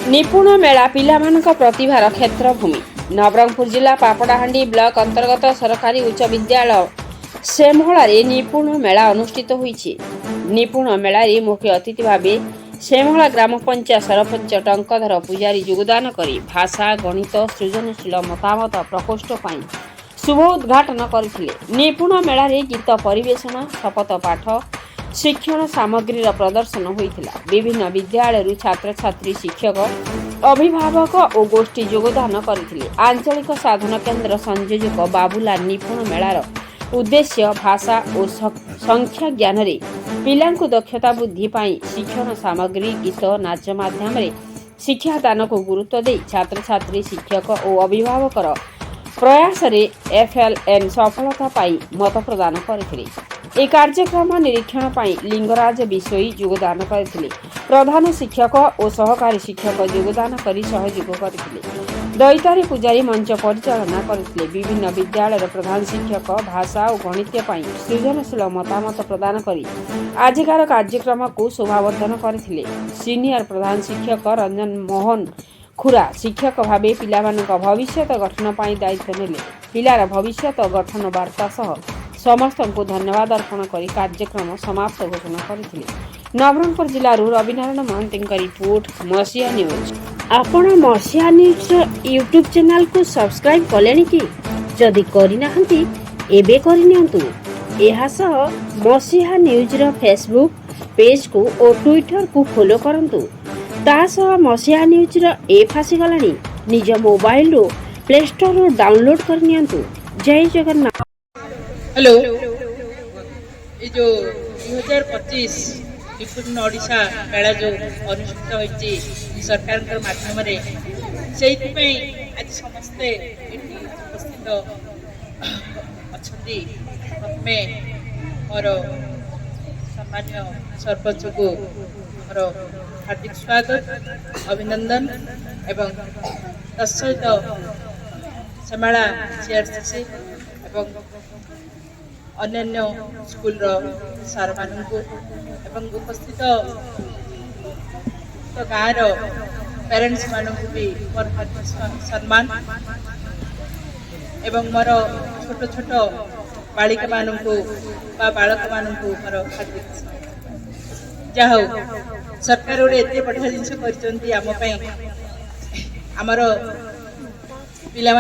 निपुण मेला पिलामानक प्रतिभार क्षेत्रभूमि नवरंगपुर जिला पापड़ाहांडी ब्लॉक अंतर्गत सरकारी उच्च विद्यालय सेमहलार निपुण मेला अनुष्ठित होईछि। निपुण मेलार मुख्य अतिथि भावे सेमहला ग्राम पंचायत सरपंच टंकधर पूजारी योगदान करी भाषा गणित सृजनशील मतामत प्रकोष्ठ पाई शुभ उद्घाटन करथिले। निपुण मेलार गीत परिवेषण शपथ पाठ शिक्षण सामग्री प्रदर्शन होइथिला। विभिन्न विद्यालय छात्र छात्री शिक्षक अभिभावक और गोष्ठी योगदान करथिले। आंचलिक साधन केन्द्र संयोजक बाबूलाल निपुण मेलार उद्देश्य भाषा और संख्या ज्ञान रे पिलांकु दक्षता बुद्धि पाई शिक्षण सामग्री गीत नाच माध्यम शिक्षादान को गुरुत्व दे छात्र छात्री शिक्षक और अभिभावकर प्रयास रे FLN सफलता पाई मत प्रदान करथिले। ए कार्यक्रम निरीक्षण पाई लिंगराज विषयी योगदान करथिले। प्रधान शिक्षक और सहकारी शिक्षक योगदान करी सहयोग करथिले। दैतारी पूजारी मंच परिचालना करथिले। विभिन्न विद्यालय प्रधान शिक्षक भाषा और गणित पाई सृजनशील मतामत प्रदान करी आजिकार कार्यक्रम को शोभावर्धन करथिले। सीनियर प्रधान शिक्षक रंजन मोहन खुरा शिक्षक भावे पिलामानक भविष्य गठन पाई दायित्व नेले। पिलार भविष्य गठन वार्ता सह समस्त को धन्यवाद अर्पण करी कार्यक्रम समाप्त घोषणा करथिले। नवरंगपुर जिल्लारू रविनारायण महंती रिपोर्ट मसीहा न्यूज। आपण मसीहा न्यूज यूट्यूब चैनल को सब्सक्राइब कलेनी कि जदि करिनाहंती एबे करिनियंतु। एहा सह मसीहा न्यूज रो फेसबुक पेज को और ट्विटर को फॉलो करंतु। ता सह मसीहा न्यूज रो ऐप आसी गलानी निज मोबाइल रो प्ले स्टोर रो डाउनलोड करनियंतु। जय जगन्नाथ। हेलो ये जो 2025 निपुण ओडिशा मेला जो अनुष्ठित होती सरकार माध्यम से आज समस्ते उपस्थित अच्छा प्रथम मोर सम्मान्य सरपंच को मोर हार्दिक स्वागत अभिनंदन एवं तत्सहित सेमाला CRCC एवं अन्य स्कूल सार मानू एवं उपस्थित गाँव पेरेंट्स मानू भी मोर हार्दिक सम्मान एवं मोर छोट छोट बालिका मानू बालक मानू मोर हार्दिक जहा सरकार गोटे एत बढ़िया जिनस कर आमर पिला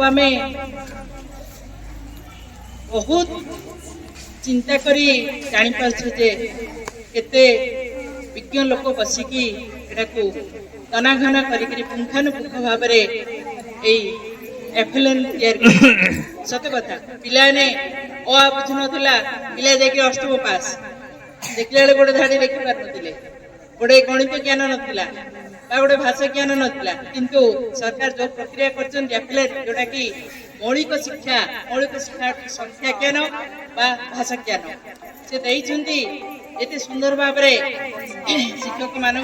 आम बहुत चिंता करी जानी पारछु जे केते विज्ञ लोक बसिकी एटाकू तनाघना करी पुंखानुपुंख भाव FLN सत कथा पिलाने अ बुझु नथिला पिला जाके अष्टम पास देखला बेले गोटे धाड़ी देखि पार नथिले गोटे गणित ज्ञान नथिला गोटे भाषा ज्ञान नथिला किंतु सरकार जो प्रक्रिया करछन FLN जोटा कि मौलिक शिक्षा संख्या ज्ञान भाषा ज्ञान से देइछन्ती एते सुंदर भाव शिक्षक मानू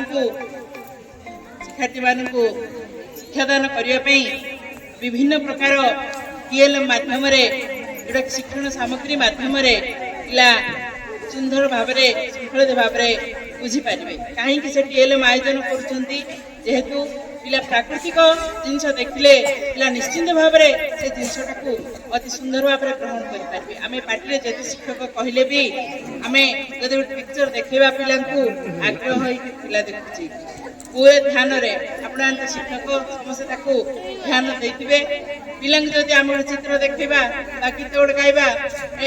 शिक्षार्थी मानू शिक्षादान करने विभिन्न प्रकार TLM माध्यम जोटा शिक्षण सामग्री माध्यम पिला सुंदर भाव श्रृंखलित भाव बुझीपारे कहीं से TLM आयोजन करेतु पिला प्राकृतिक जिनस देखिले पिला निश्चिंत भाव से जिनसटा अति सुंदर भाव ग्रहण करें। आम पार्टी जब शिक्षक कहले भी आम जब गोटे पिक्चर देखा पिला आग्रह पिला देखुची पूरे ध्यान आप शिक्षक समस्त ध्यान देते पिला जब आम चित्र देखा गीत गोटे गाइबा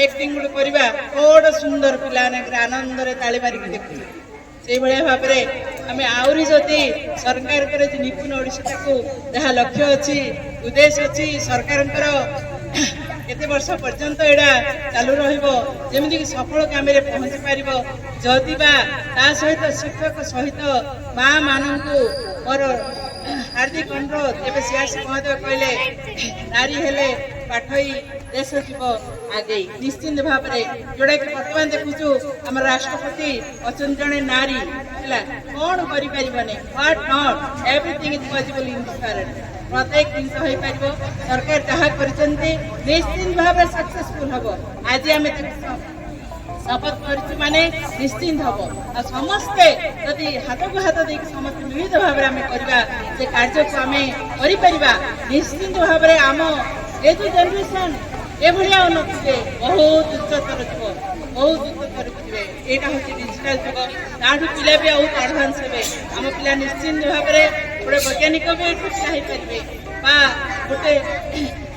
एक्टिंग गोटे करवा बड़ सुंदर पिला आनंद ताली मारिक देखुचे से भाया भाव आम आहरी जदि सरकार निपुण ओडिशा को जहाँ लक्ष्य अच्छी उद्देश्य अच्छी सरकार केते वर्ष पर्यंत एडा चालू रही सफल काम पहुंची पार जदि सहित शिक्षक सहित माँ मानू मोर हार्दिक अनुरोध एवं CRC महोदय कहले नारी हेले पाठ ही देश जीव आगे निश्चिंत भाव जोड़ा कि बर्तमान देखु आम राष्ट्रपति अच्छा जड़े नारी है कौन करें what not everything is possible in this world प्रत्येक जिन सरकार जहाँ कर निश्चिंत भाव सक्सेसफुल हम आज आम शपथ कर माने निश्चिंत हम आ समस्ते यदि हाथ को हाथ देख समस्त मिलित भाव में करवा से कार्य को आम कर निश्चिंत भाव में आम ये जो जेनेरेशन एभलिया नथिले बहुत उच्चतर थी बहुत उच्चतर थे यहाँ हूँ डिजिटाल जुग ताठू पिला भी बहुत आडभांस हे आम पिला निश्चिंत भाव में गोटे वैज्ञानिक भी पिला हो पारे गोटे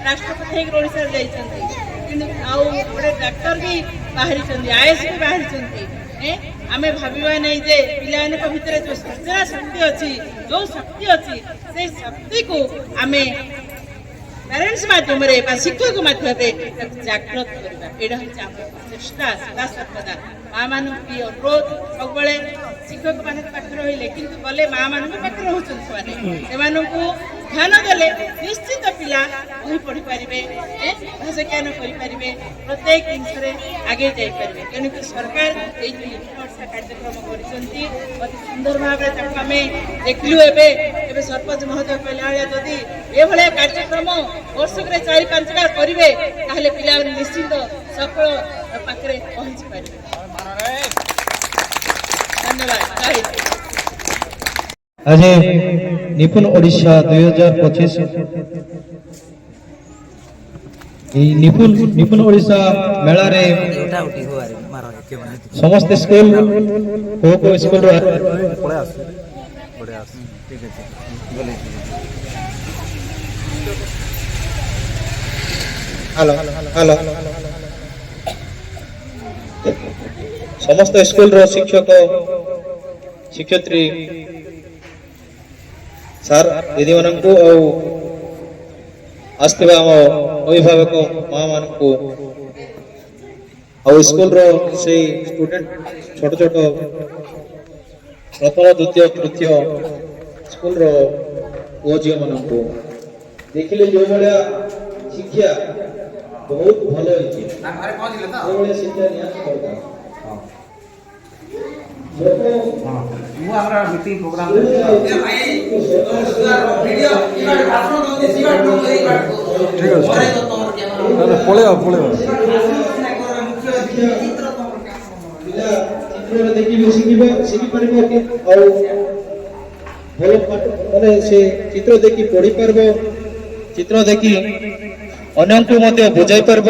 राष्ट्रपति ओडिशा जाइए आउ गोटे डाक्टर भी बाहरी आईएएस भी बाहरी आम भाविबा नहीं जे पिला भितर जो सृजना शक्ति अच्छी जो शक्ति अच्छी से शक्ति को आम पेरेन्ट्स माध्यम शिक्षक माध्यम जागृत करवा यहाँ हूँ चेष्टा सदा सर्वदा माँ मान की अनुरोध सब शिक्षक मान पाखे रही कि गले माँ मान पाखे रोचे ध्यान देले निश्चित पिला बही पढ़ी पारे भाषा ज्ञान करें प्रत्येक जिनस आगे जापारे तेणुक सरकार ये कार्यक्रम कर सुंदर भाव आम देखलु एवं सरपंच महोदय कहला जदि ये कार्यक्रम वर्षक 4-5 बार करेंगे ताहले पिला निश्चित सफल पाखे पहुंची पारे। धन्यवाद। आज निपुण ओडिशा 2025 निपुण ओडिशा मेला रे समस्त स्कूल को स्कूल हेलो हेलो समस्त स्कूल रो शिक्षक शिक्षयित्री सर दीदी मान को आसवा आम अभिभावक माँ मान को स्कूल रो से स्टूडेंट छोट छोट प्रथम द्वितीय तृतीय स्कूल रो पुओ झील मान को देखिले जो भाया शिक्षा बहुत भल शिक्षा चित्र देखी पढ़ी पार्ब चित्र देखी अन्य को बुझाई पार्ब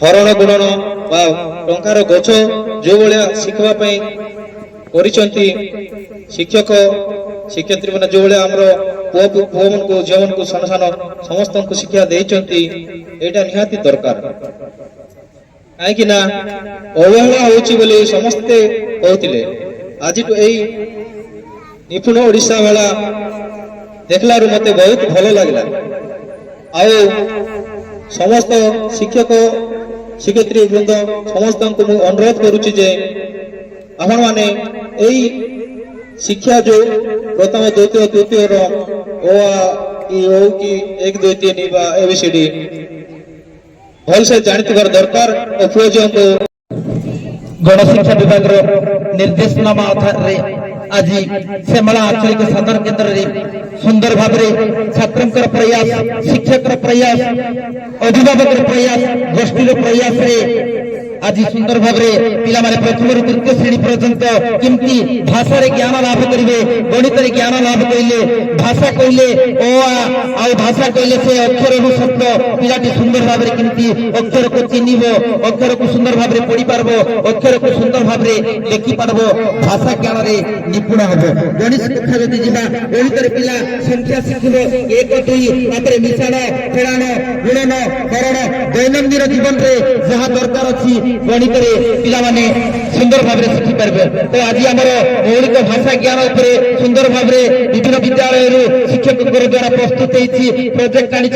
हरण गुणन टंकार गछ जो भाया शिखवाई शिक्षक शिक्षयित्री मैंने जो भाया आमर पुओ मन को झील मन को सान सान समस्त को शिक्षा देती यहाँ निहाती दरकार कहीं अवहेला हो समस्ते कहते आज निपुण ओडिशा मेला देखल मत बहुत भल लगे समस्त शिक्षक शिक्षयित्री वृंद समस्त को अनुरोध करुच्ची जे आपण माने यही शिक्षा जो प्रथम द्वितीय तृतीय कि 1 2 3 एबीसीडी भल से जानी दरकार और पुओ को गणशिक्षा विभाग निर्देशनामा आधार आज से मेला आंचलिक साधन केन्द्र रे सुंदर भाव छात्र प्रयास शिक्षक प्रयास अभिभावक प्रयास गोष्ठी प्रयास रे आज सुंदर भाव पिला माने प्रथम तृतीय श्रेणी पर्यंत केमती भाषा रे ज्ञान लाभ करेंगे गणित रे ज्ञान लाभ कइले भाषा कइले आ भाषा कइले से अक्षर रु शब्द पिलाटी सुंदर भाव केमती अक्षर को चिन्हिबो अक्षर को सुंदर भाव पढ़ी पारबो अक्षर को सुंदर भाव देखि पारबो भाषा ज्ञान रे निपुण हबो गणित शिक्षा जदि जिबा गणित रे पिला संख्या शिखिबो 1 2 तापर मिश्रण फेड़ाण गुणन करण दैनंदिन जीवन रे जहा दरकार अछि गणित पिला माने सुंदर भाव शिखि पारे तो आज आम मौलिक भाषा ज्ञान उपरे सुंदर भाव विभिन्न विद्यालय शिक्षक द्वारा प्रस्तुत होती प्रोजेक्ट आनी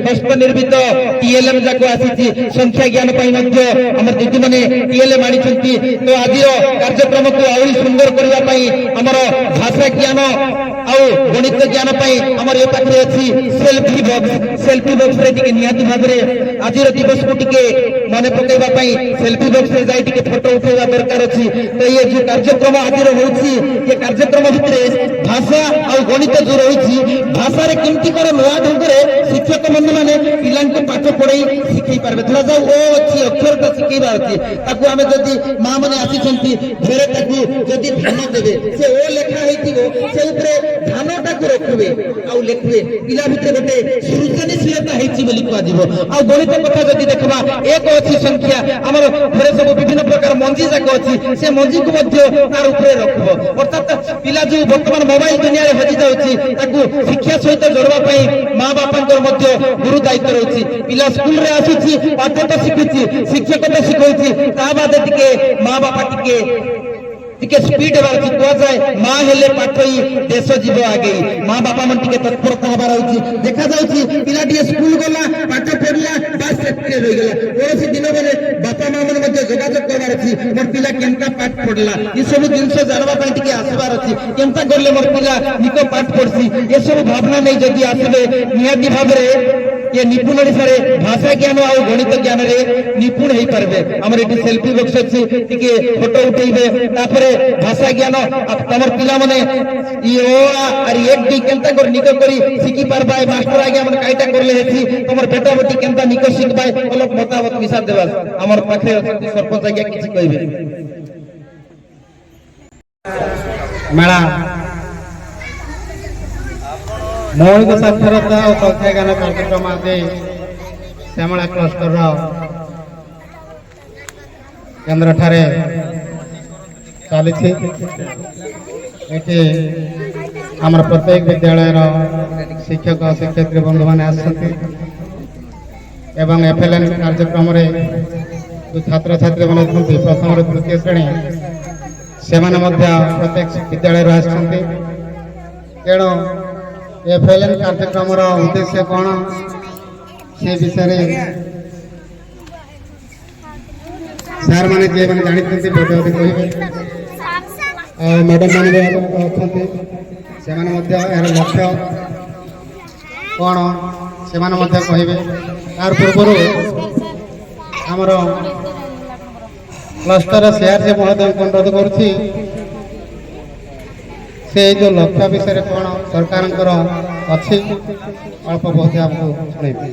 हस्त निर्मित टीएलएम जाक आसी संख्या ज्ञान आम दीदी मैंने टीएलएम आनी तो आज कार्यक्रम को आहरी सुंदर करने आमर भाषा ज्ञान आउ गणित ज्ञान आमर ये पाखे अच्छी सेल्फी बॉक्स निहाती भाव आज दिवस को टे मन पकड़ा सेल्फी बॉक्स रे जाई फोटो उठेगा दरकार अच्छी तो ये जो कार्यक्रम आज रही ये कार्यक्रम भितर भाषा आ गणित जो रही भाषा केमती कर नुआ ढंग से शिक्षक बंधु मैंने पिला पाठ पढ़े शिखई पारे धरा जाऊ ओ अच्छी अक्षरता शिखेबार अच्छी आम जदि माँ मैंने आसी फेरे जदि ध्यान देवे से ओ लेखा से ध्यानटा को रखिए आउ लिखिए पिला भितर गोटे सृजनशीलता कह गणित कथा जदि देखा एक अच्छी संख्या आम घरे सब विभिन्न प्रकार मंजी जाक अच्छी से मंजी को तार उपरे रखब अर्थात पिला जो बर्तमान मोबाइल दुनिया में हजि जाऊँगी शिक्षा सहित जोड़वाई माँ बापा गुरु दायित्व रही पिला स्कूल रे आसुची पाठ तो शिखुची शिक्षक तो शिखौची ता बाद टिके माँ बापा टिके स्पीड हेबार अछि कह जाए माँ हेले पाठ ही देश जीव आगे माँ बापा मन टिके तत्परता हेबार अछि देखा जाउछि पिला टिके स्कूल गला पाठ पढ़ला बस सेटके रहि गेला कोनोसी दिन बेले बापा माँ मन मध्ये जोगाजोग करबार अछि मोर पिला केनता पाठ पढ़ला ई सब जिंस जानबा पई टिके आसबार अछि केनता करले मोर पिला निको पाठ पढ़सी ए सब भावना नै जदि आसबे निहाती भाबरे ये निपुण अनुसार भाषा ज्ञान आ गणित ज्ञान रे निपुण हो पारे आम ये सेल्फी बॉक्स अच्छी टी फोटो उठेबे भाषा ज्ञान तुम पिला माने एक दुई केनता कर निक करी शिखी पारबा मास्टर आज्ञा मन काईटा करले हेथि तुम बेटा बेटी केनता निक शिखबा अलग मतामत मिसा देबा हमर पाखे सरपंच आज्ञा किछि कहबे मेला मौलिक साक्षरता और संख्या ज्ञान कार्यक्रम आदि श्यामला क्लस्टर केन्द्र ठारे चली आमर प्रत्येक विद्यालय शिक्षक शिक्षयित्री बंधु मैंने एवं एफएलएन कार्यक्रम जो छात्र छात्री मैंने प्रथम तृतीय श्रेणी से प्रत्येक विद्यालय आसते तेणु एफएलएन कार्यक्रम उद्देश्य कौन से विषय सार मैंने जी मैंने जानते बेटे कहे मैडम मैंने अच्छा यार लक्ष्य कौन से कहे तार पूर्व आमर क्लस्टर सीआरसी महोदय को अनुरोध करुच्ची से जो लक्ष्य विषय कौन सरकार अच्छी अल्प बहुत आपको शुणेबे।